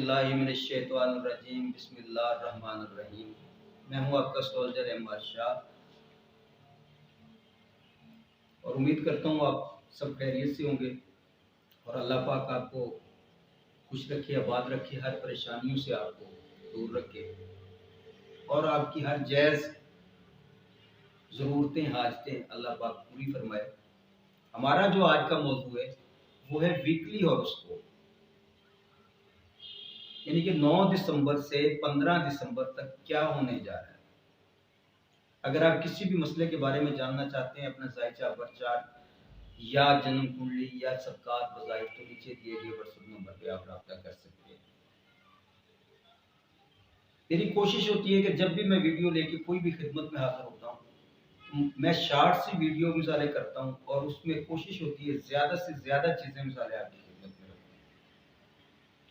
औज़ुबिल्लाहिमिनश्शैतानिर्रजीम बिस्मिल्लाहिर्रहमानिर्रहीम। मैं हूं आपका सोल्जर एमआर शाह और उम्मीद करता हूं आप सब खैरियत से होंगे और अल्लाह पाक आपको खुश रखे, आबाद रखे, हर परेशानियों से आपको दूर रखे और आपकी हर जायज़ ज़रूरतें हाजतें अल्लाह पाक पूरी फरमाए। हमारा जो आज का मौजू है वो है वीकली हॉरोस्कोप, यानी कि 9 दिसंबर से 15 दिसंबर तक क्या होने जा रहा है। अगर आप किसी भी मसले के बारे में जानना चाहते हैं, अपना जायचा बर्चार्ट या जन्म कुंडली या सबकात बजाय, तो नीचे दिए गए व्हाट्सएप नंबर पे आप रब्ता कर सकते हैं। मेरी कोशिश होती है कि जब भी मैं वीडियो लेके कोई भी खिदमत में हाजिर होता हूँ, मैं शॉर्ट सी वीडियो मिसालें करता हूँ और उसमें कोशिश होती है ज़्यादा से ज़्यादा चीज़ें मिसालें आपकी खिदमत में रखूँ।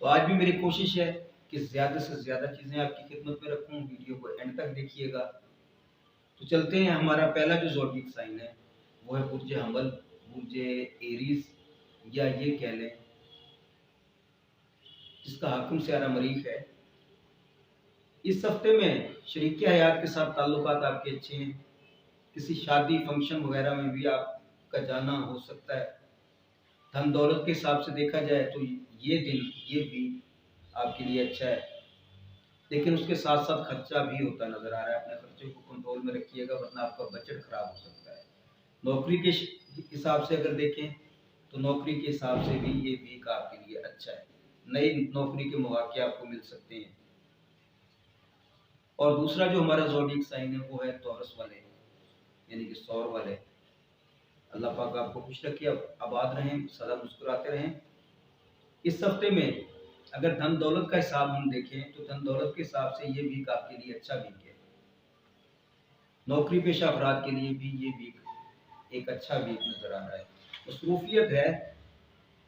तो आज भी मेरी कोशिश है कि ज़्यादा से ज़्यादा चीज़ें आपकी खिदमत में रखूँ। वीडियो को एंड तक देखिएगा। तो चलते हैं। हमारा पहला जो ज़ोडिएक साइन है वो है बुर्ज हमल, बुर्ज एरीज, या ये कह लें जिसका हाकिम सियारा मरीख है। इस हफ्ते में शरीके हयात के साथ ताल्लुकात आपके अच्छे हैं। किसी शादी फंक्शन वगैरह में भी आपका जाना हो सकता है। धन दौलत के हिसाब से देखा जाए तो ये दिन, ये भी आपके लिए अच्छा है, लेकिन उसके साथ साथ खर्चा भी होता नजर आ रहा है। अपने खर्चे को कंट्रोल में रखिएगा, वरना आपका बजट खराब हो सकता है। नौकरी के हिसाब से अगर देखें तो नौकरी के हिसाब से भी ये वीक आपके लिए अच्छा है। नई नौकरी के मौके आपको मिल सकते हैं। और दूसरा जो हमारा ज़ोडिएक साइन है वो है टॉरस वाले, यानी कि सौर वाले। अल्लाह पाक आपको खुश रखे, आबाद रहें, सदा मुस्कुराते रहें। इस हफ्ते में अगर धन दौलत का हिसाब हम देखें तो धन दौलत के हिसाब से ये वीक आपके लिए अच्छा वीक है। नौकरी पेशा अफराद के लिए भी ये वीक एक अच्छा वीक नजर आ रहा है। मसरूफियत है,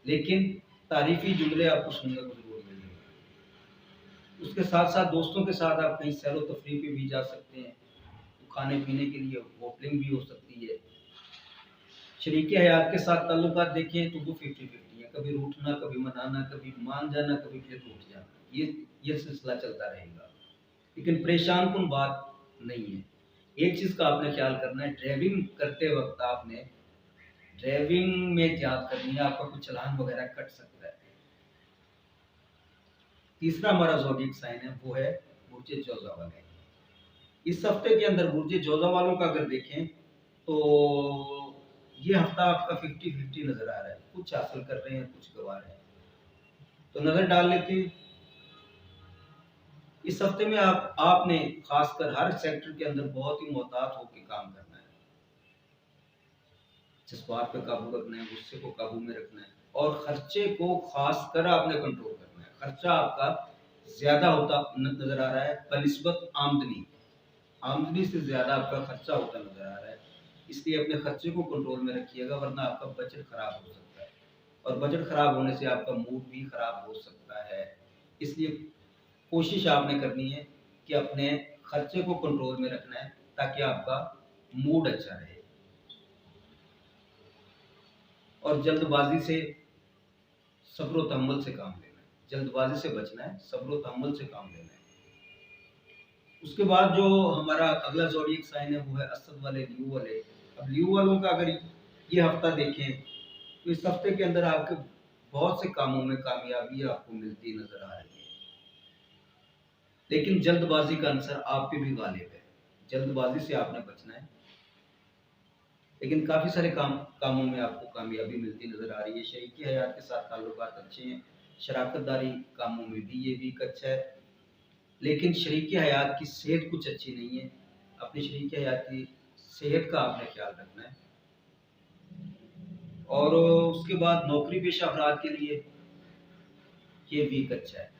लेकिन तारीफी जुमले आपको सुनने को जरूर मिलेंगे। उसके साथ साथ दोस्तों के साथ आप कहीं सैर व तफरीह पे भी जा सकते हैं। तो खाने पीने के लिए होटलिंग भी हो सकती है। शरीके हयात के साथ ताल्लुकात देखें तो वो 50-50 है। कभी रूठना, कभी मनाना, कभी मान जाना, कभी फिर रूठ जाना, ये सिलसिला चलता रहेगा। लेकिन परेशान कुन बात नहीं है। एक चीज़ का आपने ख्याल करना है, ड्राइविंग करते वक्त आपने ड्राइविंग में एहतियात करनी है, आपका कुछ चालान वगैरह कट सकता है। तीसरा हमारा ज़ोडिएक साइन है वो है बुर्ज जोजा वाले। इस हफ्ते के अंदर बुर्ज जोजा वालों का अगर देखें तो ये हफ्ता आपका 50-50 नजर आ रहा है। कुछ हासिल कर रहे हैं, कुछ गवा रहे हैं। तो नजर डाल लेते हैं। इस हफ्ते में आपने खासकर हर सेक्टर के अंदर बहुत ही मोहतात होकर काम करना है। जज्बात पे काबू रखना है, गुस्से को काबू में रखना है और खर्चे को खासकर आपने कंट्रोल करना है। खर्चा आपका ज्यादा होता नजर आ रहा है बनिस्बत आमदनी। आमदनी से ज्यादा आपका खर्चा होता नजर आ रहा है। इसलिए अपने खर्चे को कंट्रोल में रखिएगा, वरना आपका बजट खराब हो सकता है और बजट खराब होने से आपका मूड भी खराब हो सकता है। इसलिए कोशिश आपने करनी है कि अपने खर्चे को कंट्रोल में रखना है, ताकि आपका मूड अच्छा रहे। और जल्दबाजी से, सब्र व तहम्मुल से काम लेना है। जल्दबाजी से बचना है, सब्र व तहम्मुल से काम लेना है। उसके बाद जो हमारा अगला ज़ोडिएक साइन है वो है असद वाले, ल्यू वाले। अब ल्यू वालों का अगर ये हफ्ता देखें तो इस हफ्ते के अंदर आपके बहुत से कामों में कामयाबी आपको मिलती नजर आ रही है, लेकिन जल्दबाजी का अंसर आप पे भी गालिब है। जल्दबाजी से आपने बचना है, लेकिन काफ़ी सारे कामों में आपको कामयाबी मिलती नजर आ रही है। शरीके हयात के साथ ताल्लुकात अच्छे हैं। शराकतदारी कामों में भी ये वीक अच्छा है, लेकिन शरीके हयात की सेहत कुछ अच्छी नहीं है। अपने शरीके हयात की सेहत का आपने ख्याल रखना है। और उसके बाद नौकरी पेशा अफराद के लिए ये वीक अच्छा है।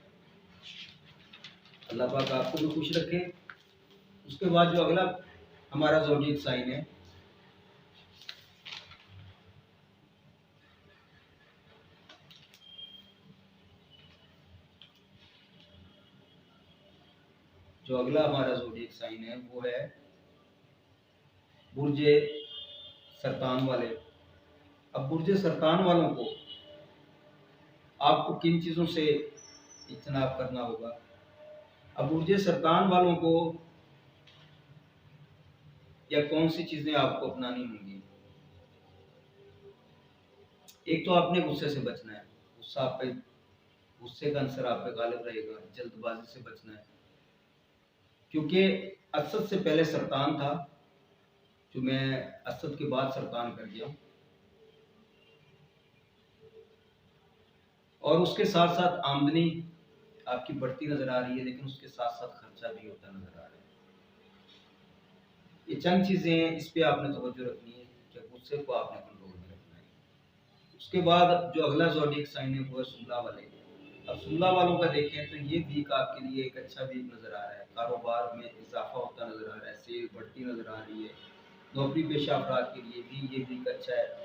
अल्लाह पाक आपको भी खुश रखे। उसके बाद जो अगला हमारा ज़ोडिएक साइन है वो है बुर्ज सरतान वाले। अब बुर्ज सरतान वालों को आपको किन चीज़ों से इज्तनाब करना होगा। अब ऊर्जा सरतान वालों को या कौन सी चीजें आपको अपनानी होंगी। एक तो आपने गुस्से से बचना है, गुस्सा आप पे, गुस्से का अंसर आप पे गालिब रहेगा। जल्दबाजी से बचना है, क्योंकि असद से पहले सरतान था, जो मैं असद के बाद सरतान कर गया, और उसके साथ साथ आमदनी आपकी बढ़ती नजर आ रही है, लेकिन उसके साथ साथ खर्चा भी होता नजर आ रहा है। ये चंद चीजें हैं, इस पे आपने तवज्जो रखनी है कि गुस्से को आपने कंट्रोल में रखना है। उसके बाद जो अगला ज़ोडिएक साइन है वो है सुमला वाले। अब सुमला वालों का देखें तो ये वीक आपके लिए एक अच्छा वीक नजर आ रहा है। कारोबार में इजाफा होता नजर आ रहा है, सेल बढ़ती नजर आ रही है। नौकरी पेशा अफराद के लिए भी ये वीक अच्छा है।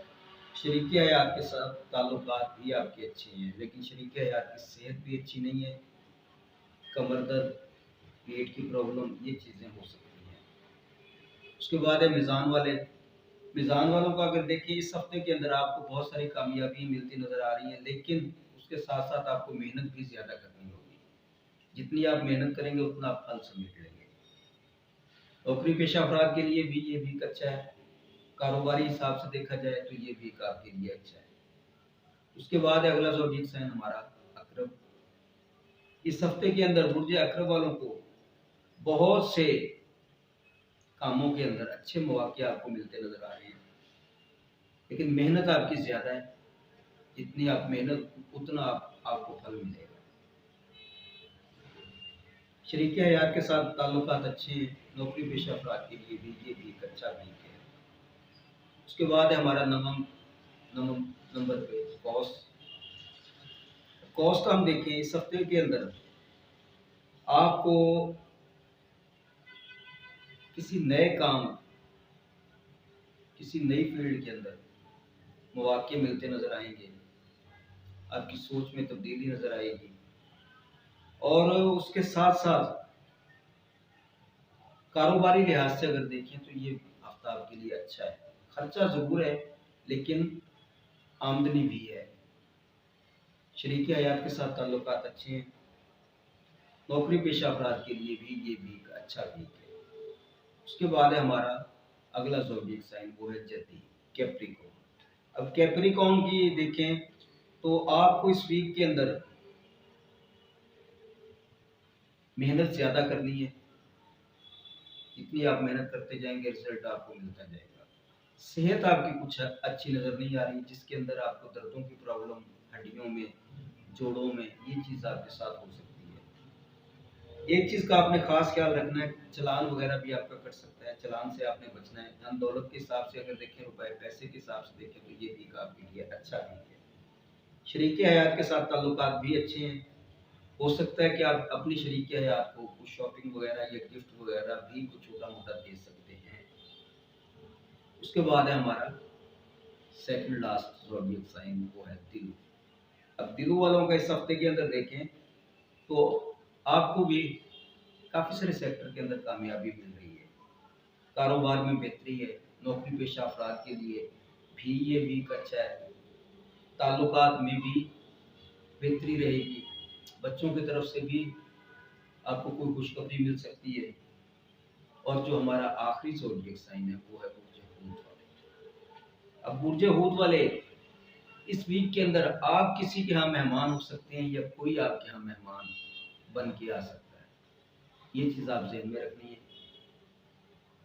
शरीकी हयात के साथ ताल्लुकात भी आपके अच्छे हैं, लेकिन शरीकी हयात की सेहत भी अच्छी नहीं है। कमर दर्द, पेट की प्रॉब्लम, ये चीज़ें हो सकती हैं। उसके बाद है मीज़ान वाले। मीज़ान वालों को अगर देखें, इस हफ्ते के अंदर आपको बहुत सारी कामयाबी मिलती नज़र आ रही है, लेकिन उसके साथ साथ आपको मेहनत भी ज़्यादा करनी होगी। जितनी आप मेहनत करेंगे उतना आप फल समेट लेंगे। नौकरी पेशा अफराद के लिए भी ये वीक अच्छा है। कारोबारी हिसाब से देखा जाए तो ये वीक आपके लिए अच्छा है। उसके बाद है अगला ज़ोडिएक साइन हमारा अक्रब। इस हफ्ते के अंदर बुर्ज अक्रब वालों को बहुत से कामों के अंदर अच्छे मौके आपको मिलते नजर आ रहे हैं, लेकिन मेहनत आपकी ज्यादा है। जितनी आप मेहनत उतना आपको फल मिलेगा। शरीके हयात के साथ ताल्लुकात अच्छे हैं। नौकरी पेशा अफराद के लिए भी ये भी एक अच्छा वीक है। उसके बाद है हमारा नवम नवम नंबर पे कॉस्ट। कॉस्ट हम देखें, इस हफ्ते के अंदर आपको किसी नए काम, किसी नई फील्ड के अंदर मौके मिलते नजर आएंगे। आपकी सोच में तब्दीली नजर आएगी, और उसके साथ साथ कारोबारी लिहाज से अगर देखें तो ये हफ्ता आपके लिए अच्छा है। खर्चा जरूर है, लेकिन आमदनी भी है। शरीकी हयात के साथ ताल्लुकात अच्छे हैं। नौकरी पेशा अफराद के लिए भी ये वीक अच्छा वीक है। उसके बाद है हमारा अगला ज़ोडिएक साइन, वो है जद्दी, कैप्रिकॉर्न। अब कैप्रिकॉर्न की देखें तो आपको इस वीक के अंदर मेहनत ज्यादा करनी है। जितनी आप मेहनत करते जाएंगे रिजल्ट आपको मिलता जाएगा। सेहत आपकी कुछ अच्छी नज़र नहीं आ रही, जिसके अंदर आपको दर्दों की प्रॉब्लम, हड्डियों में, जोड़ों में, ये चीज़ आपके साथ हो सकती है। एक चीज़ का आपने खास ख्याल रखना है, चलान वगैरह भी आपका कट सकता है, चलान से आपने बचना है। धन दौलत के हिसाब से अगर देखें, रुपए पैसे के हिसाब से देखें तो ये वीक आपके लिए अच्छा वीक है। शरीकी हयात के साथ ताल्लुकात भी अच्छे हैं। हो सकता है कि आप अपनी शरीकी हयात को कुछ शॉपिंग वगैरह या गिफ्ट वगैरह भी कुछ छोटा मोटा दे सकते हैं। उसके बाद है हमारा सेकंड लास्ट ज़ोडिएक साइन, वो है दिल। अब दिलों वालों का इस हफ्ते के अंदर देखें तो आपको भी काफ़ी सारे सेक्टर के अंदर कामयाबी मिल रही है। कारोबार में बेहतरी है। नौकरी पेशा अफराद के लिए भी ये वीक अच्छा है। ताल्लुकात में भी बेहतरी रहेगी। बच्चों की तरफ से भी आपको कोई खुशखबरी मिल सकती है। और जो हमारा आखिरी ज़ोडिएक साइन है वो है बुर्ज हूत वाले। अब बुर्ज हूत वाले इस वीक के अंदर आप किसी के यहाँ मेहमान हो सकते हैं, या कोई आपके यहाँ मेहमान बन के आ सकता है। ये चीज़ आप ज़हन में रखनी है।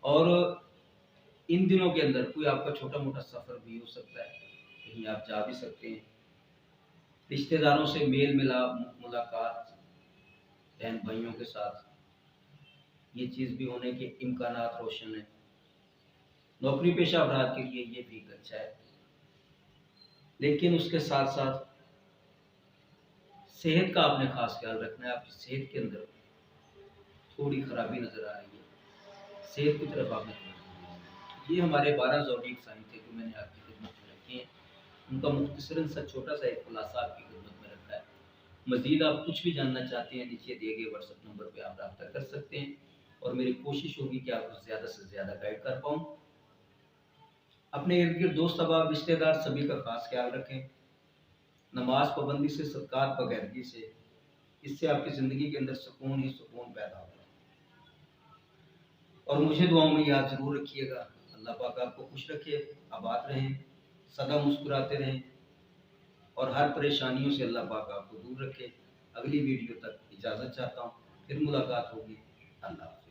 और इन दिनों के अंदर कोई आपका छोटा मोटा सफ़र भी हो सकता है, कहीं आप जा भी सकते हैं। रिश्तेदारों से मेल मिलाप, मुलाकात, बहन भाइयों के साथ, ये चीज़ भी होने के इम्कानात रोशन है। नौकरी पेशा अफराद के लिए ये भी अच्छा है, लेकिन उसके साथ साथ सेहत का आपने खास ख्याल रखना है। आपकी सेहत के अंदर थोड़ी खराबी नज़र आ रही है, सेहत की तरफ आपने तवज्जो देनी है। ये हमारे 12 ज़ोडिएक साइन थे जो मैंने आपकी खिदमत में रखे हैं। उनका मुख्तसरन सा छोटा सा एक खुलासा आपकी खिदमत में रखा है। मज़ीद आप कुछ भी जानना चाहते हैं, नीचे दिए गए व्हाट्सएप नंबर पर आप रब्ता कर सकते हैं, और मेरी कोशिश होगी कि आपको ज़्यादा से ज़्यादा गाइड कर पाऊँ। अपने इर्द गिर्द दोस्त अहबाब रिश्तेदार सभी का खास ख्याल रखें। नमाज पाबंदी से, सदक़ात बगैरगी से, इससे आपकी ज़िंदगी के अंदर सुकून ही सुकून पैदा होगा। और मुझे दुआओं में याद ज़रूर रखिएगा। अल्लाह पाक आपको खुश रखे, आबाद रहें, सदा मुस्कुराते रहें और हर परेशानियों से अल्लाह पाक आपको दूर रखे। अगली वीडियो तक इजाज़त चाहता हूँ, फिर मुलाकात होगी। अल्लाह।